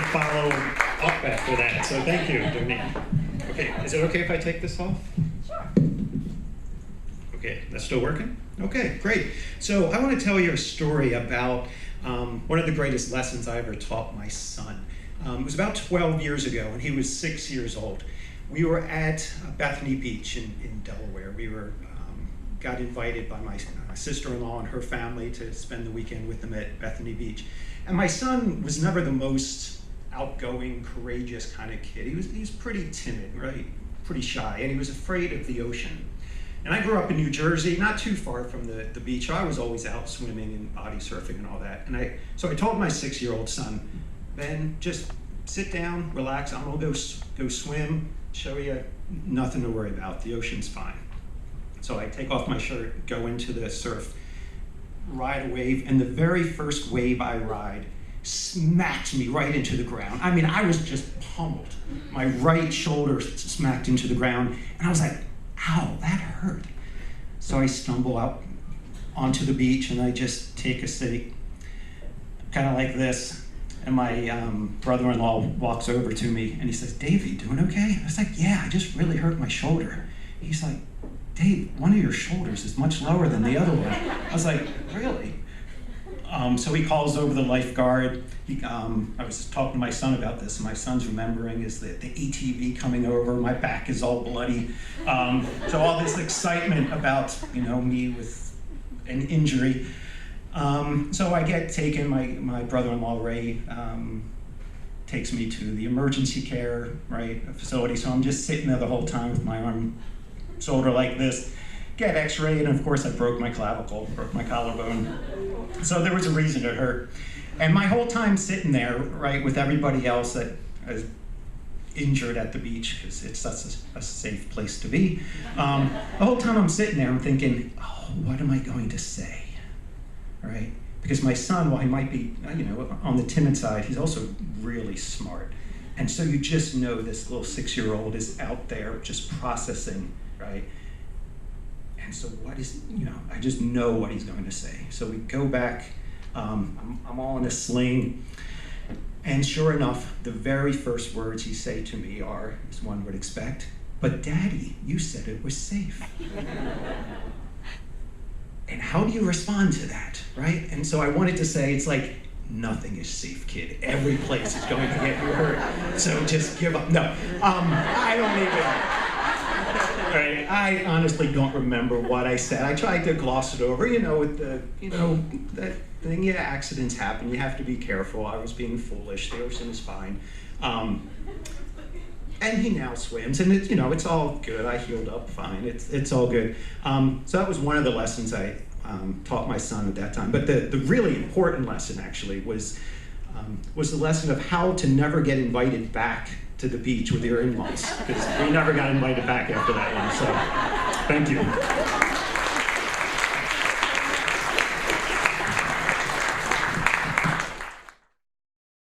follow up after that. So thank you, Donnie. Okay, is it okay if I take this off? Sure. Okay, that's still working? Okay, great. So I want to tell you a story about one of the greatest lessons I ever taught my son. It was about 12 years ago, and he was 6 years old. We were at Bethany Beach in Delaware. We got invited by my sister-in-law and her family to spend the weekend with them at Bethany Beach. And my son was never the most outgoing, courageous kind of kid. He was pretty timid, right? Pretty shy, and he was afraid of the ocean. And I grew up in New Jersey, not too far from the beach. I was always out swimming and body surfing and all that. And so I told my 6-year-old son, Ben, just sit down, relax. I'm gonna go swim, show you nothing to worry about. The ocean's fine. So I take off my shirt, go into the surf, ride a wave, and the very first wave I ride smacked me right into the ground. I mean, I was just pummeled. My right shoulder smacked into the ground, and I was like, ow, that hurt. So I stumble out onto the beach, and I just take a seat, kind of like this, and my brother-in-law walks over to me, and he says, Dave, you doing okay? I was like, yeah, I just really hurt my shoulder. He's like, Dave, one of your shoulders is much lower than the other one. I was like, really? So he calls over the lifeguard. I was just talking to my son about this, and my son's remembering is the ATV coming over. My back is all bloody. So all this excitement about me with an injury. So I get taken. My brother-in-law Ray takes me to the emergency care facility. So I'm just sitting there the whole time with my shoulder like this, get x-rayed, and of course I broke my clavicle, broke my collarbone. So there was a reason it hurt. And my whole time sitting there, with everybody else that is injured at the beach, because it's such a safe place to be, the whole time I'm sitting there, I'm thinking, oh, what am I going to say, right? Because my son, while he might be, on the timid side, he's also really smart. And so you just know this little 6-year-old is out there just processing, right? And so I just know what he's going to say. So we go back, I'm all in a sling, and sure enough, the very first words he say to me are, as one would expect, but Daddy, you said it was safe. And how do you respond to that, right? And so I wanted to say, it's like, nothing is safe, kid. Every place is going to get you hurt. So just give up. No, I don't even. Right. I honestly don't remember what I said. I tried to gloss it over, with that thing. Yeah, accidents happen. You have to be careful. I was being foolish. The ocean is fine. And he now swims, and it's all good. I healed up fine. It's all good. So that was one of the lessons I taught my son at that time. But the really important lesson actually was the lesson of how to never get invited back to the beach with your in-laws, because we never got invited back after that one. So thank you.